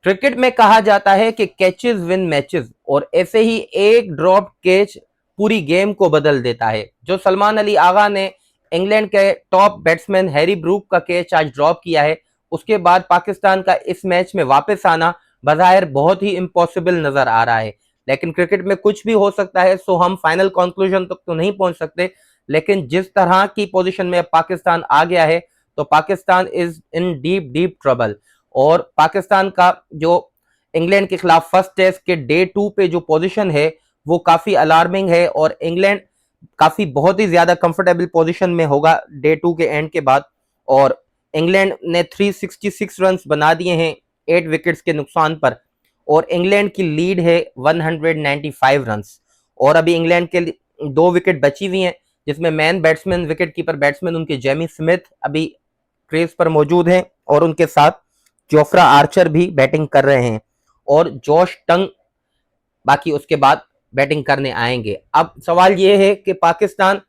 Cricket में कहा जाता है कि कैचेस विन मैचेस, और ऐसे ही एक ड्रॉप कैच पूरी गेम को बदल देता है। जो सलमान अली आगा ने इंग्लैंड के टॉप बैट्समैन हैरी ब्रूक का कैच आज ड्रॉप किया है, उसके बाद पाकिस्तान का इस मैच में वापस आना बज़ाहिर बहुत ही इम्पॉसिबल नजर आ रहा है। लेकिन क्रिकेट में कुछ भी हो सकता है, सो हम फाइनल कंक्लूजन तक तो नहीं पहुंच सकते, लेकिन जिस तरह की पोजीशन में पाकिस्तान आ गया है तो Pakistan is in deep deep trouble. और पाकिस्तान का जो इंग्लैंड के खिलाफ फर्स्ट टेस्ट के डे 2 पे जो पोजीशन है वो काफी अलार्मिंग है, और इंग्लैंड काफी बहुत ही ज्यादा कंफर्टेबल पोजीशन में होगा डे 2 के एंड के बाद। और इंग्लैंड ने 366 रन बना दिए हैं 8 विकेट्स के नुकसान पर, और इंग्लैंड की लीड है 195 रन। और अभी इंग्लैंड के 2 विकेट बची हुई हैं, जिसमें man batsman wicket keeper batsman उनके जेमी स्मिथ अभी क्रीज पर मौजूद हैं, और उनके साथ जोफ्रा आर्चर भी बैटिंग कर रहे हैं, और जोश टंग बाकी उसके बाद बैटिंग करने आएंगे। अब सवाल यह है कि पाकिस्तान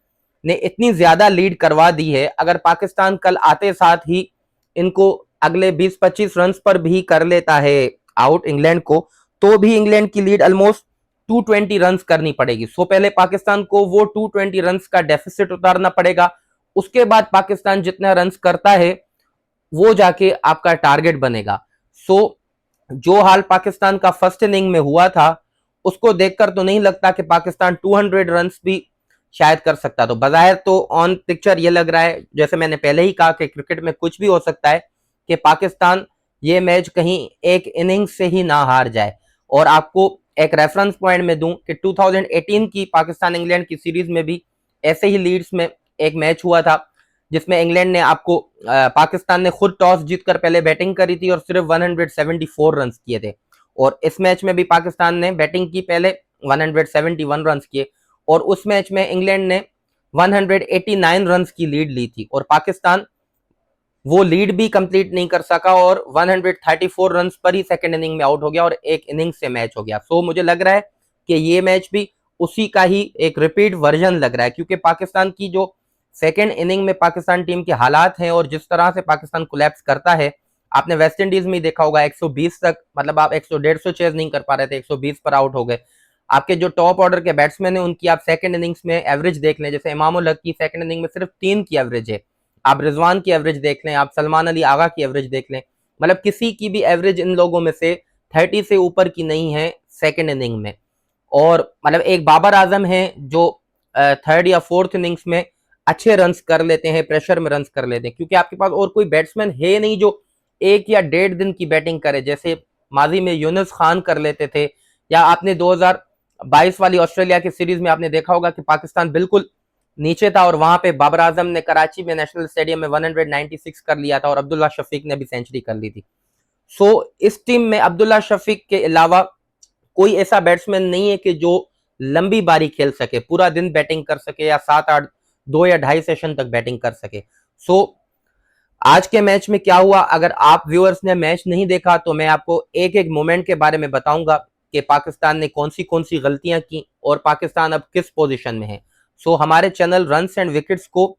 ने इतनी ज्यादा लीड करवा दी है, अगर पाकिस्तान कल आते साथ ही इनको अगले 20-25 रन पर भी कर लेता है आउट इंग्लैंड को, तो भी इंग्लैंड की लीड ऑलमोस्ट 220 रन करनी पड़ेगी। सो पहले पाकिस्तान को वो 220 रन का डेफिसिट उतारना पड़ेगा, उसके बाद पाकिस्तान जितना रन करता है वो जाके आपका टारगेट बनेगा। सो जो हाल पाकिस्तान का फर्स्ट इनिंग में हुआ था उसको देखकर तो नहीं लगता कि पाकिस्तान 200 रन भी शायद कर सकता। तो बजाय तो ऑन पिक्चर ये लग रहा है, जैसे मैंने पहले ही कहा कि क्रिकेट में कुछ भी हो सकता है, कि पाकिस्तान ये मैच कहीं एक इनिंग से ही ना हार जाए। और आपको एक रेफरेंस पॉइंट में दूं कि 2018 की पाकिस्तान इंग्लैंड की सीरीज में भी ऐसे ही लीड्स में एक मैच हुआ था, जिसमें इंग्लैंड ने आपको पाकिस्तान ने खुद टॉस जीतकर पहले बैटिंग करी थी और सिर्फ 174 रन किए थे। और इस मैच में भी पाकिस्तान ने बैटिंग की पहले 171 रन किए, और उस मैच में इंग्लैंड ने 189 रन की लीड ली थी, और पाकिस्तान वो लीड भी कंप्लीट नहीं कर सका और 134 रन पर ही सेकंड इनिंग में आउट हो गया और एक इनिंग से मैच हो गया। सो मुझे लग रहा है कि ये मैच भी उसी का ही एक रिपीट वर्जन लग रहा है, क्योंकि पाकिस्तान की जो सेकेंड इनिंग में पाकिस्तान टीम के हालात हैं और जिस तरह से पाकिस्तान कोलैप्स करता है, आपने वेस्ट इंडीज में देखा होगा 120 तक, मतलब आप 100-150 चेज नहीं कर पा रहे थे, 120 पर आउट हो गए। आपके जो टॉप ऑर्डर के बैट्समैन हैं उनकी आप सेकंड इनिंग्स में एवरेज देख लें, जैसे इमाम उल हक की सेकंड इनिंग में सिर्फ 3 की एवरेज है, आप रिजवान की एवरेज देख लें, आप सलमान अली आगा की एवरेज देख लें, मतलब किसी की भी एवरेज इन लोगों में से 30 से ऊपर की नहीं है सेकंड इनिंग में। और मतलब एक बाबर आजम है जो थर्ड या फोर्थ इनिंग्स में अच्छे रन्स कर लेते हैं, प्रेशर में रन्स कर लेते हैं, क्योंकि आपके पास और कोई बैट्समैन है नहीं जो 1 या 1.5 दिन की बैटिंग करे, जैसे माजी में यूनुस खान कर लेते थे, या आपने 2022 वाली ऑस्ट्रेलिया की सीरीज में आपने देखा होगा कि पाकिस्तान बिल्कुल नीचे था और वहां पे बाबर आजम ने कराची में नेशनल स्टेडियम में 196 कर लिया था और अब्दुल्ला शफीक ने भी सेंचुरी कर ली थी। सो इस टीम में अब्दुल्ला शफीक के अलावा कोई ऐसा बैट्समैन नहीं है कि जो लंबी बारी खेल सके, पूरा दिन बैटिंग कर सके, या 7-8 2 या 2.5 सेशन तक बैटिंग कर सके। सो आज के मैच में क्या हुआ, अगर आप व्यूअर्स ने मैच नहीं देखा तो मैं आपको एक एक मोमेंट के बारे में बताऊंगा कि पाकिस्तान ने कौन सी गलतियां की और पाकिस्तान अब किस पोजीशन में है। सो हमारे चैनल रन्स एंड विकेट्स को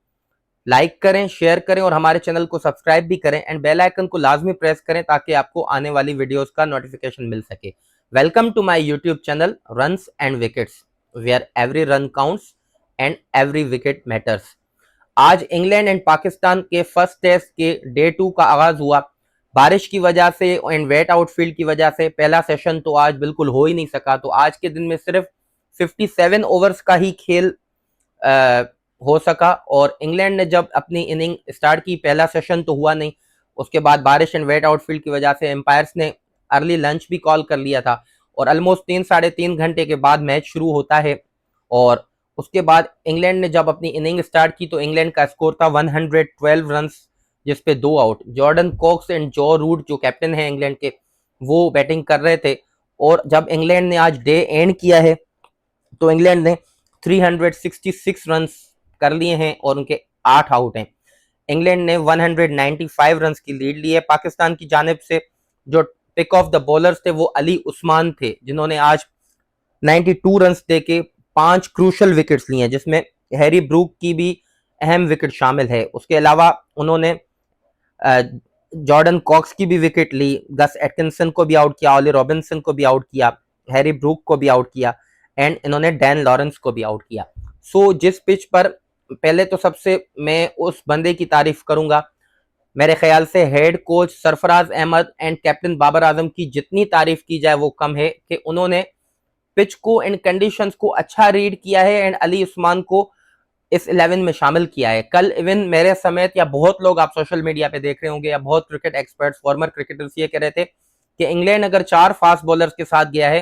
लाइक करें, शेयर करें और हमारे चैनल को सब्सक्राइब भी करें, एंड बेल आइकन को लाजमी प्रेस करें ताकि आपको आने वाली वीडियोस का नोटिफिकेशन मिल सके। Welcome to my YouTube channel runs and wickets, where every run counts and every wicket matters. आज इंग्लैंड एंड पाकिस्तान के फर्स्ट टेस्ट के डे 2 का आगाज हुआ। बारिश की वजह से एंड वेट आउटफील्ड की वजह से पहला सेशन तो आज बिल्कुल हो ही नहीं सका, तो आज के दिन में सिर्फ 57 ओवर्स का ही खेल हो सका। और इंग्लैंड ने जब अपनी इनिंग स्टार्ट की, पहला सेशन तो हुआ नहीं, उसके बाद बारिश एंड वेट आउटफील्ड की वजह से एम्पायर्स ने अर्ली लंच भी कॉल कर लिया था, और ऑलमोस्ट 3-3.5 घंटे के बाद मैच शुरू होता है। और उसके बाद इंग्लैंड ने जब अपनी इनिंग स्टार्ट की तो इंग्लैंड का स्कोर था 112 रन, जिसपे 2 out. Jordan Cox and Joe Root जो कैप्टन है इंग्लैंड के, वो बैटिंग कर रहे थे। और जब इंग्लैंड ने आज डे एंड किया है तो इंग्लैंड ने 366 रन कर लिए हैं और उनके 8 आउट हैं। इंग्लैंड ने 195 रन की लीड ली है। पाकिस्तान की जानिब से जो पिक ऑफ द बॉलर्स थे वो अली उस्मान थे, जिन्होंने आज 92 रन देके 5 क्रूशल विकेट्स लिए हैं, जिसमें हैरी ब्रूक की भी अहम विकेट शामिल है। उसके अलावा उन्होंने जॉर्डन कॉक्स की भी विकेट ली, गस एटकिंसन को भी आउट किया, ऑली रॉबिन्सन को भी आउट किया, हैरी ब्रूक को भी आउट किया एंड इन्होंने डैन लॉरेंस को भी आउट किया। सो जिस पिच पर, पहले तो सबसे मैं उस बंदे की तारीफ करूंगा, मेरे ख्याल से head coach Sarfaraz Ahmed and captain Babar Azam की जितनी तारीफ की जाए वो कम है कि उन्होंने पिच को एंड कंडीशंस को अच्छा रीड किया है एंड अली उस्मान को इस 11 में शामिल किया है। कल इवन मेरे समेत या बहुत लोग आप सोशल मीडिया पे देख रहे होंगे या बहुत क्रिकेट एक्सपर्ट्स, फॉर्मर क्रिकेटर्स ये कह रहे थे कि इंग्लैंड अगर 4 फास्ट बॉलर्स के साथ गया है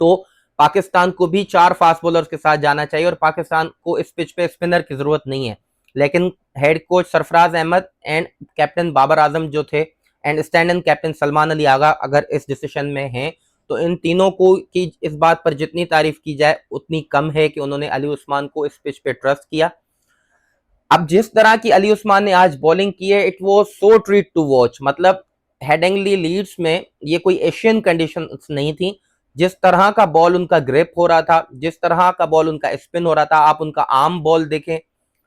तो पाकिस्तान को भी 4 फास्ट बॉलर्स के साथ जाना चाहिए और पाकिस्तान को इस पिच पे स्पिनर की जरूरत नहीं है। लेकिन head coach Sarfaraz Ahmed and captain Babar Azam जो थे and stand in captain Salman Ali Agha अगर इस डिसीजन में हैं तो इन तीनों को की इस बात पर जितनी तारीफ की जाए उतनी कम है कि उन्होंने अली उस्मान को इस पिच पे ट्रस्ट किया। अब जिस तरह की अली उस्मान ने आज बॉलिंग की है, it was so treat to watch. मतलब हेडिंगली लीड्स में ये कोई एशियन कंडीशन नहीं थी। जिस तरह का बॉल उनका ग्रिप हो रहा था, जिस तरह का बॉल उनका स्पिन हो रहा था, आप उनका आर्म बॉल देखें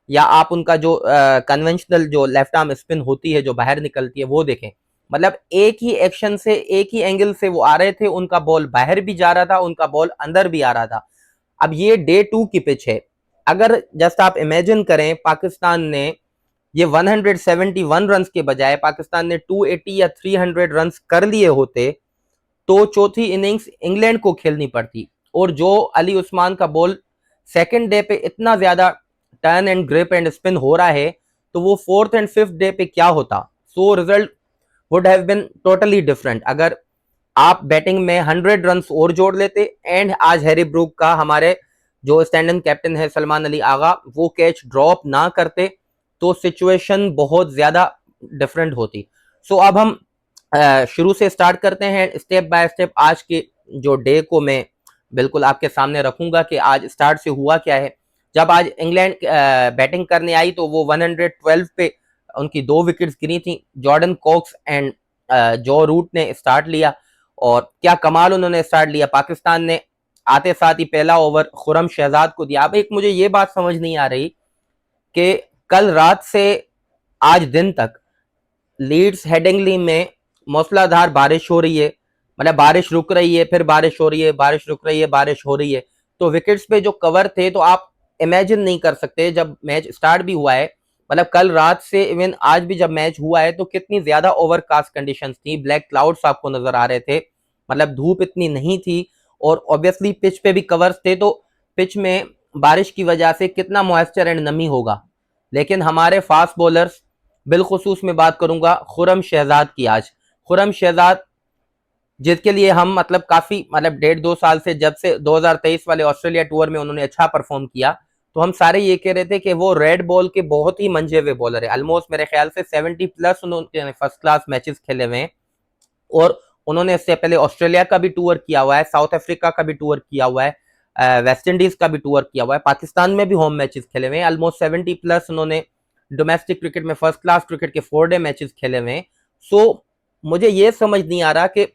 या आप उनका जो कन्वेंशनल जो लेफ्ट आर्म स्पिन होती है जो बाहर निकलती है वो देखें। मतलब एक ही एक्शन से, एक ही एंगल से वो आ रहे थे, उनका बॉल बाहर भी जा रहा था, उनका बॉल अंदर भी आ रहा था। अब ये डे 2 की पिच है। अगर जस्ट आप इमेजिन करें पाकिस्तान ने ये 171 रन के बजाय पाकिस्तान ने 280 या 300 रन कर लिए होते तो चौथी इनिंग्स इंग्लैंड को खेलनी पड़ती। और जो अली उस्मान का बॉल सेकंड डे पे इतना ज्यादा turn and grip and spin हो रहा है तो वो फोर्थ एंड फिफ्थ डे पे क्या होता। So result would have been totally different अगर आप बैटिंग में 100 रन और जोड़ लेते एंड आज हैरी ब्रूक का, हमारे जो स्टैंड इन कैप्टन है सलमान अली आगा, वो कैच ड्रॉप ना करते तो सिचुएशन बहुत ज्यादा डिफरेंट होती। सो अब हम शुरू से स्टार्ट करते हैं, स्टेप बाय स्टेप आज के जो डे को मैं बिल्कुल आपके सामने रखूंगा कि आज स्टार्ट से हुआ क्या है। जब आज इंग्लैंड बैटिंग करने आई तो वो 112 पे उनकी 2 विकेट्स गिरी थी। जॉर्डन कॉक्स एंड जो रूट ने स्टार्ट लिया और क्या कमाल उन्होंने स्टार्ट लिया। पाकिस्तान ने आते साथ ही पहला ओवर खुरम शहजाद को दिया। अब एक मुझे ये बात समझ नहीं आ रही कि कल रात से आज दिन तक लीड्स हेडिंगली में मूसलाधार बारिश हो रही है, मतलब बारिश रुक रही है, फिर बारिश हो रही है, बारिश रुक रही है, बारिश हो रही है। तो विकेट्स पे जो कवर थे तो आप इमेजिन नहीं कर सकते जब मैच स्टार्ट भी हुआ है, मतलब कल रात से इवन आज भी जब मैच हुआ है तो कितनी ज्यादा ओवरकास्ट कंडीशंस थी, ब्लैक क्लाउड्स आपको नजर आ रहे थे, मतलब धूप इतनी नहीं थी और ऑब्वियसली पिच पे भी कवर्स थे तो पिच में बारिश की वजह से कितना मॉइस्चर एंड नमी होगा। लेकिन हमारे फास्ट बॉलर्स, बिलखुसूस में बात करूंगा खुरम शहजाद की। आज खुरम शहजाद जिसके लिए हम मतलब काफी, मतलब 1.5-2 साल से, जब से 2023 वाले ऑस्ट्रेलिया टूर में उन्होंने अच्छा परफॉर्म किया तो हम सारे ये कह रहे थे कि वो रेड बॉल के बहुत ही मंजे हुए बॉलर है। ऑलमोस्ट मेरे ख्याल से 70 प्लस उन्होंने फर्स्ट क्लास मैचेस खेले हुए हैं और उन्होंने इससे पहले ऑस्ट्रेलिया का भी टूर किया हुआ है, साउथ अफ्रीका का भी टूर किया हुआ है, वेस्ट इंडीज का भी टूर किया हुआ है, पाकिस्तान में भी होम मैचेस खेले हुए हैं। ऑलमोस्ट 70 प्लस उन्होंने डोमेस्टिक क्रिकेट में फर्स्ट क्लास क्रिकेट के 4 डे मैचेस खेले हुए हैं। सो मुझे ये समझ नहीं आ रहा कि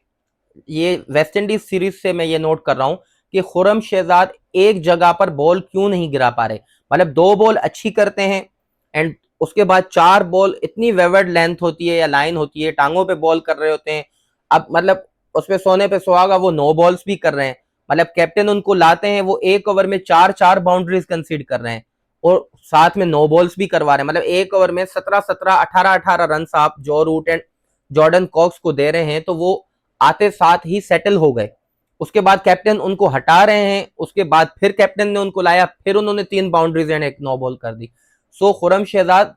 ये वेस्ट इंडीज सीरीज से मैं ये नोट कर रहा हूं कि खुरम शहजाद एक जगह पर बॉल क्यों नहीं गिरा पा रहे। मतलब 2 बॉल अच्छी करते हैं एंड उसके बाद 4 बॉल इतनी वेवर्ड लेंथ होती है या लाइन होती है, टांगों पे बॉल कर रहे होते हैं। अब मतलब उसपे सोने पे सुहागा, वो 9 बॉल्स भी कर रहे हैं। मतलब कैप्टन उनको लाते हैं, वो एक ओवर में 4-4 बाउंड्रीज कंसीड कर रहे हैं और साथ में 9 बॉल्स भी करवा रहे हैं। मतलब एक ओवर में 17-17, 18-18 रन आप जो रूट एंड जॉर्डन कॉक्स को दे रहे हैं तो वो आते साथ ही सेटल हो गए। उसके बाद कैप्टन उनको हटा रहे हैं, उसके बाद फिर कैप्टन ने उनको लाया, फिर उन्होंने 3 बाउंड्रीज एंड एक 9 बॉल कर दी। सो खुरम शहजाद,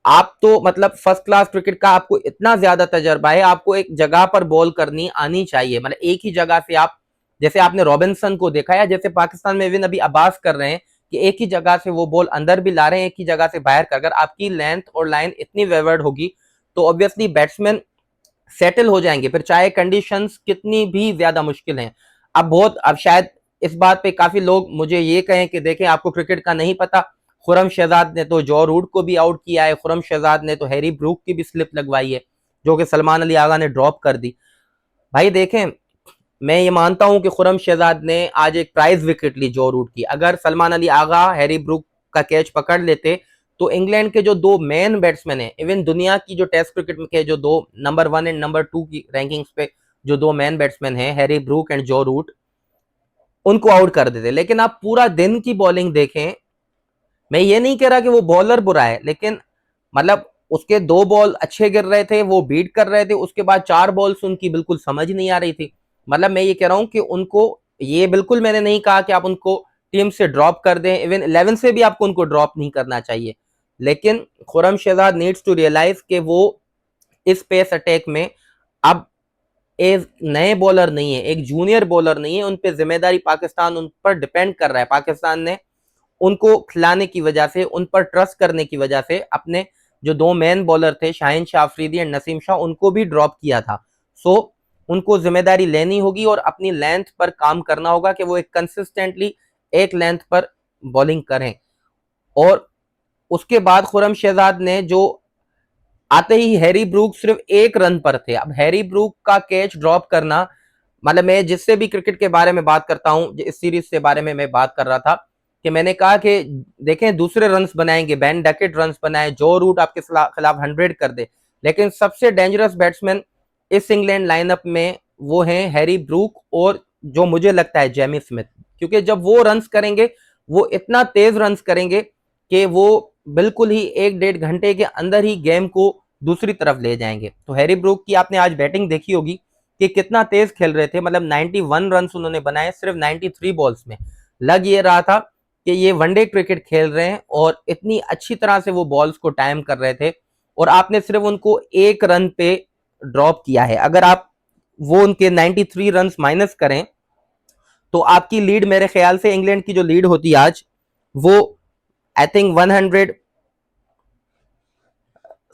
आप तो मतलब फर्स्ट क्लास क्रिकेट का आपको इतना ज्यादा तजर्बा है, आपको एक जगह पर बॉल करनी आनी चाहिए। मतलब एक ही जगह से आप, जैसे आपने रॉबिन्सन को देखा है, जैसे पाकिस्तान में अभी अब्बास कर रहे हैं कि एक ही जगह से वो बॉल अंदर भी ला रहे हैं, एक ही जगह से बाहर कर। अगर आपकी लेंथ और लाइन इतनी वेवर्ड होगी तो ऑब्वियसली बैट्समैन सेटल हो जाएंगे, फिर चाहे कंडीशंस कितनी भी ज्यादा मुश्किल हैं। अब शायद इस बात पे काफी लोग मुझे ये कहें कि देखें आपको क्रिकेट का नहीं पता, खुरम शहजाद ने तो जॉ रूट को भी आउट किया है, खुरम शहजाद ने तो हैरी ब्रूक की भी स्लिप लगवाई है जो कि सलमान अली आगा ने ड्रॉप कर दी। भाई देखें, मैं ये मानता हूं कि खुरम शहजाद ने आज एक प्राइज विकेट ली जॉ रूट की। अगर सलमान अली आगा हैरी ब्रूक का कैच पकड़ लेते तो इंग्लैंड के जो दो मेन बैट्समैन हैं, इवन दुनिया की जो टेस्ट क्रिकेट के जो दो नंबर 1 एंड नंबर 2 की रैंकिंग्स पे जो दो मेन बैट्समैन हैं, हैरी ब्रूक एंड जो रूट, उनको आउट कर देते। लेकिन आप पूरा दिन की बॉलिंग देखें, मैं ये नहीं कह रहा कि वो बॉलर बुरा है, लेकिन मतलब उसके 2 बॉल अच्छे गिर रहे थे, वो बीट कर रहे थे, उसके बाद 4 बॉल्स उनकी बिल्कुल समझ नहीं आ रही थी। मतलब मैं ये कह रहा हूं कि उनको, ये बिल्कुल मैंने नहीं कहा कि आप उनको टीम से ड्रॉप कर दें, इवन 11 से भी आपको उनको ड्रॉप नहीं करना चाहिए, लेकिन Khurram Shahzad needs to realise कि वो इस पेस अटैक में अब एक नए बॉलर नहीं है, एक जूनियर बॉलर नहीं है, उन पर जिम्मेदारी पाकिस्तान उन पर डिपेंड कर रहा है। पाकिस्तान ने उनको खिलाने की वजह से, उन पर ट्रस्ट करने की वजह से अपने जो दो मेन बॉलर थे शाहीन शाह अफरीदी एंड नसीम शाह, उनको भी ड्रॉप किया था। सो उनको जिम्मेदारी लेनी होगी और अपनी लेंथ पर काम करना होगा कि वो एक कंसिस्टेंटली एक लेंथ पर बॉलिंग करें। और उसके बाद खुरम शहजाद ने जो आते ही हैरी ब्रूक सिर्फ 1 रन पर थे। अब हैरी ब्रूक का कैच ड्रॉप करना, मतलब मैं जिससे भी क्रिकेट के बारे में बात करता हूं, इस सीरीज के बारे में मैं बात कर रहा था कि मैंने कहा कि देखें दूसरे रन्स बनाएंगे, बेन डकेट रन्स बनाए, जो रूट आपके खिलाफ 100 कर दे, लेकिन सबसे डेंजरस बैट्समैन इस इंग्लैंड लाइनअप में वो हैं हैरी ब्रूक और जो मुझे लगता है जेमी स्मिथ, क्योंकि जब वो रन्स करेंगे वो इतना तेज रन्स करेंगे कि वो बिल्कुल ही 1-1.5 घंटे के अंदर ही गेम को दूसरी तरफ ले जाएंगे। तो हैरी ब्रूक की आपने आज बैटिंग देखी होगी कि कितना तेज खेल रहे थे, मतलब 91 रन उन्होंने बनाए सिर्फ 93 बॉल्स में। लग ये रहा था कि ये वनडे क्रिकेट खेल रहे हैं और इतनी अच्छी तरह से वो बॉल्स को टाइम कर रहे थे, और आपने सिर्फ उनको 1 रन पे ड्रॉप किया है। अगर आप वो उनके 93 रन माइनस करें तो आपकी लीड, मेरे ख्याल से इंग्लैंड की जो लीड होती आज, वो आई थिंक 100,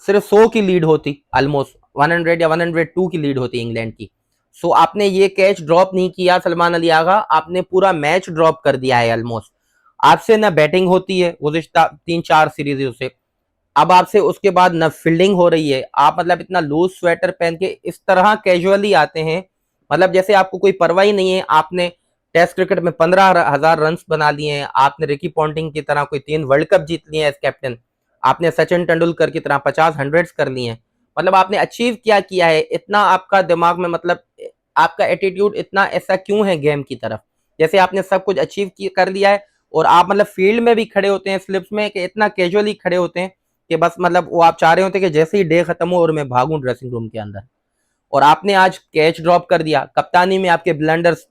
सिर्फ 100 की लीड होती, ऑलमोस्ट 100 या 102 की लीड होती इंग्लैंड की। सो आपने ये कैच ड्रॉप नहीं किया सलमान अली आगा, आपने पूरा मैच ड्रॉप कर दिया है ऑलमोस्ट। आपसे ना बैटिंग होती है गुज़िश्ता 3-4 सीरीजों से, अब आपसे उसके बाद न फील्डिंग हो रही है। आप मतलब इतना लूज स्वेटर पहन के इस तरह कैजुअली आते हैं, मतलब जैसे आपको कोई परवाह ही नहीं है। आपने टेस्ट क्रिकेट में 15,000 रन बना लिए हैं, आपने रिकी पॉन्टिंग की तरह कोई 3 वर्ल्ड कप जीत लिए हैं एज कैप्टन, आपने सचिन तेंदुलकर की तरह 50 हंड्रेड्स कर लिए हैं। मतलब आपने अचीव क्या किया है, इतना आपका दिमाग में, मतलब आपका एटीट्यूड इतना ऐसा क्यों है गेम की तरफ, जैसे आपने सब कुछ अचीव कर लिया है। और आप मतलब फील्ड में भी खड़े होते हैं स्लिप्स में कि इतना कैजुअली खड़े होते हैं कि बस मतलब वो आप चाह रहे होते कि जैसे ही डे खत्म हो और मैं भागूं ड्रेसिंग रूम के अंदर। और आपने आज कैच ड्रॉप कर दिया। कप्तानी में आपके ब्लंडर्स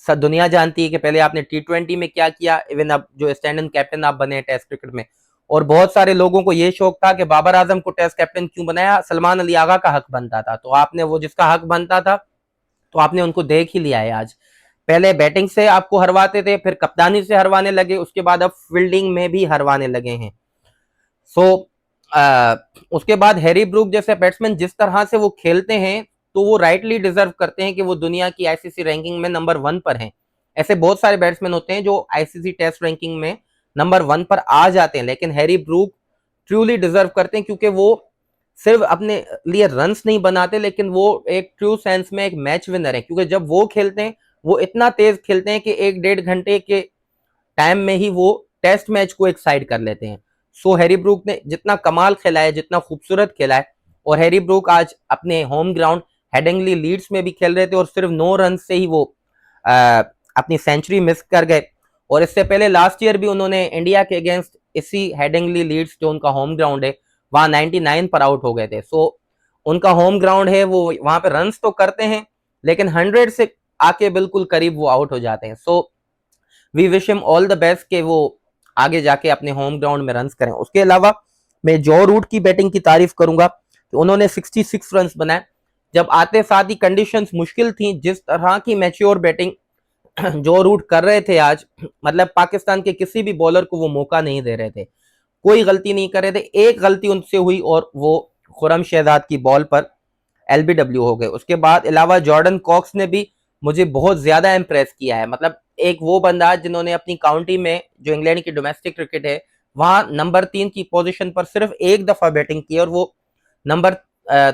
सब दुनिया जानती है कि पहले आपने T20 में क्या किया, इवन अब जो स्टैंड इन कैप्टन आप बने टेस्ट क्रिकेट में। और बहुत सारे लोगों को ये शौक था कि बाबर आजम को टेस्ट कैप्टन क्यों बनाया, सलमान अली आगा का हक बनता था, तो आपने वो जिसका हक बनता था तो आपने उनको देख ही लिया है आज। पहले बैटिंग से आपको हरवाते थे, फिर कप्तानी से हरवाने लगे, उसके बाद अब फील्डिंग में भी हरवाने लगे हैं। सो उसके बाद हैरी ब्रूक जैसे बैट्समैन जिस तरह से वो खेलते हैं, तो वो राइटली डिजर्व करते हैं कि वो दुनिया की आईसीसी रैंकिंग में नंबर 1 पर हैं। ऐसे बहुत सारे बैट्समैन होते हैं जो आईसीसी टेस्ट रैंकिंग में नंबर 1 पर आ जाते हैं, लेकिन हैरी ब्रूक ट्रूली डिजर्व करते हैं, क्योंकि वो सिर्फ अपने लिए रन्स नहीं बनाते, लेकिन वो एक ट्रू सेंस में एक मैच विनर है, क्योंकि जब वो खेलते हैं वो इतना तेज खेलते हैं कि 1-1.5 घंटे के टाइम में ही वो टेस्ट मैच को एक साइड कर लेते हैं। सो हैरी ब्रूक ने जितना कमाल खेला है, जितना खूबसूरत खेला है, और हैरी ब्रूक आज अपने होम ग्राउंड हेडिंगली लीड्स में भी खेल रहे थे और सिर्फ 9 रन से ही वो अपनी सेंचुरी मिस कर गए। और इससे पहले लास्ट ईयर भी उन्होंने इंडिया के अगेंस्ट इसी हेडिंगली लीड्स, जो उनका होम ग्राउंड है, वहां 99 पर आउट हो गए थे। सो उनका होम ग्राउंड है, वो वहां पे रन्स तो करते हैं, लेकिन 100 से आके बिल्कुल करीब वो आउट हो जाते हैं। So we wish him all the best कि वो आगे जाके अपने होम ग्राउंड में रन्स करें। उसके अलावा मैं जो रूट की बैटिंग की तारीफ करूंगा कि उन्होंने 66 रन्स बनाए। जब आते साथ ही कंडीशंस मुश्किल थी, जिस तरह की मैच्योर बैटिंग जो रूट कर रहे थे आज, मतलब पाकिस्तान के किसी भी बॉलर को वो मौका नहीं दे रहे थे, कोई गलती नहीं कर रहे थे। एक गलती उनसे हुई और वो खुरम शहजाद की बॉल पर एलबीडब्ल्यू हो गए। उसके बाद अलावा जॉर्डन कॉक्स ने भी मुझे बहुत ज्यादा इंप्रेस किया है। मतलब एक वो बंदा जिन्होंने अपनी काउंटी में, जो इंग्लैंड की डोमेस्टिक क्रिकेट है, वहां नंबर 3 की पोजीशन पर सिर्फ एक दफा बैटिंग की, और वो नंबर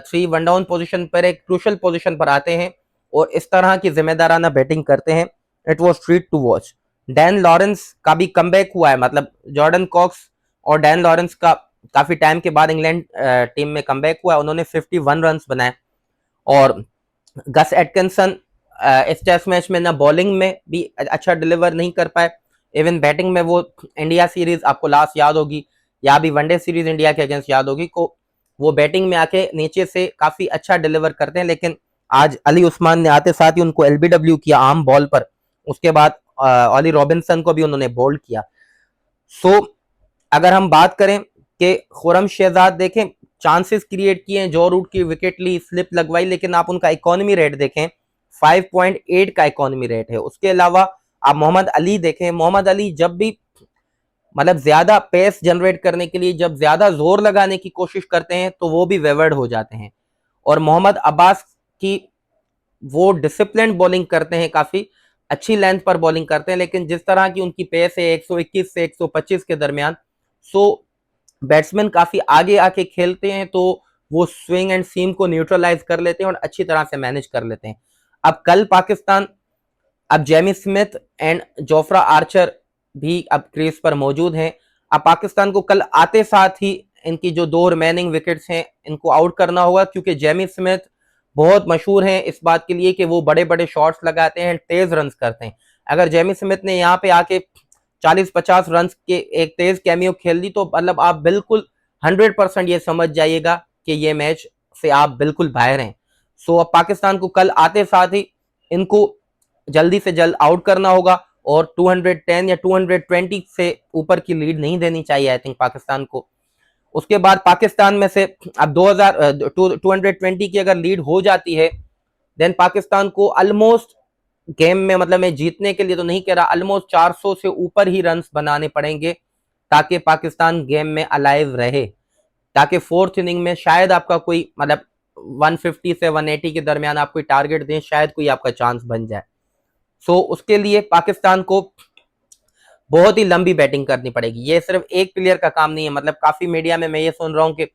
3 वन डाउन पोजीशन पर एक क्रूशल पोजीशन पर आते हैं और इस तरह की जिम्मेदाराना बैटिंग करते हैं। It was treat to watch. Dan Lawrence का भी कमबैक हुआ है, मतलब जॉर्डन कॉक्स और डैन लॉरेंस का काफी टाइम के बाद इंग्लैंड टीम में कमबैक हुआ, उन्होंने 51 रन बनाए। और गस एटकिंसन इस टेस्ट मैच में ना बॉलिंग में भी अच्छा डिलीवर नहीं कर पाए, इवन बैटिंग में वो इंडिया सीरीज आपको लास्ट याद होगी या भी वनडे सीरीज इंडिया के अगेंस्ट याद होगी को वो बैटिंग में आके नीचे से काफी अच्छा डिलीवर करते हैं, लेकिन आज अली उस्मान ने आते साथ ही उनको एलबीडब्ल्यू किया आर्म बॉल पर। उसके बाद ऑली रॉबिन्सन को भी उन्होंने बोल्ड किया। सो अगर हम बात करें कि खुरम शहजाद देखें चांसेस क्रिएट किए, जॉ रूट की विकेट ली, स्लिप लगवाई, लेकिन आप उनका इकोनॉमी रेट देखें 5.8 का इकोनॉमी रेट है। उसके अलावा आप मोहम्मद अली देखें, मोहम्मद अली जब भी मतलब ज्यादा पेस जनरेट करने के लिए जब ज्यादा जोर लगाने की कोशिश करते हैं तो वो भी वेवर्ड हो जाते हैं। और मोहम्मद अब्बास की वो डिसिप्लिन बॉलिंग करते हैं, काफी अच्छी लेंथ पर बॉलिंग करते हैं, लेकिन जिस तरह की उनकी पेस है 121 से 125 के दरमियान, सो बैट्समैन काफी आगे आके खेलते हैं तो वो स्विंग एंड सीम को न्यूट्रलाइज कर लेते हैं और अच्छी तरह से मैनेज कर लेते हैं। अब कल पाकिस्तान, अब Jamie Smith and Jofra Archer भी अब क्रीज पर मौजूद हैं। अब पाकिस्तान को कल आते साथ ही इनकी जो 2 रिमेनिंग विकेट्स हैं इनको आउट करना होगा, क्योंकि जेमी स्मिथ बहुत मशहूर हैं इस बात के लिए कि वो बड़े बड़े शॉट्स लगाते हैं, तेज रन करते हैं। अगर जेमी स्मिथ ने यहाँ पे आके 40-50 रन के एक तेज कैमियो खेल ली तो मतलब आप बिल्कुल 100% ये समझ जाइएगा कि ये मैच से आप बिल्कुल बाहर हैं। सो अब पाकिस्तान को कल आते साथ ही इनको जल्दी से जल्द आउट करना होगा और 210 या 220 से ऊपर की लीड नहीं देनी चाहिए आई थिंक पाकिस्तान को। उसके बाद पाकिस्तान में से अब 220 की अगर लीड हो जाती है देन पाकिस्तान को ऑलमोस्ट गेम में, मतलब मैं जीतने के लिए तो नहीं कह रहा, ऑलमोस्ट 400 से ऊपर ही रन्स बनाने पड़ेंगे ताकि पाकिस्तान गेम में अलाइव रहे, ताकि फोर्थ इनिंग में शायद आपका कोई मतलब 150 से 180 के दरमियान आप कोई टारगेट दें, शायद कोई आपका चांस बन जाए। सो उसके लिए पाकिस्तान को बहुत ही लंबी बैटिंग करनी पड़ेगी। ये सिर्फ एक प्लेयर का काम नहीं है, मतलब काफी मीडिया में मैं ये सुन रहा हूं कि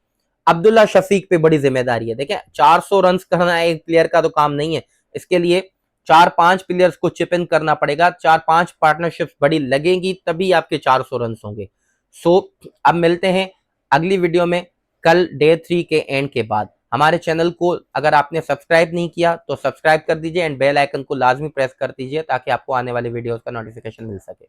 अब्दुल्ला शफीक पे बड़ी जिम्मेदारी है। देखें 400 रन करना एक प्लेयर का तो काम नहीं है, इसके लिए 4-5 प्लेयर्स को चिप इन करना पड़ेगा, 4-5 पार्टनरशिप्स बड़ी लगेंगी तभी आपके 400 रन होंगे। सो अब मिलते हैं अगली वीडियो में कल डे 3 के एंड के बाद। हमारे चैनल को अगर आपने सब्सक्राइब नहीं किया तो सब्सक्राइब कर दीजिए एंड बेल आइकन को लाजमी प्रेस कर दीजिए ताकि आपको आने वाली वीडियोस का नोटिफिकेशन मिल सके।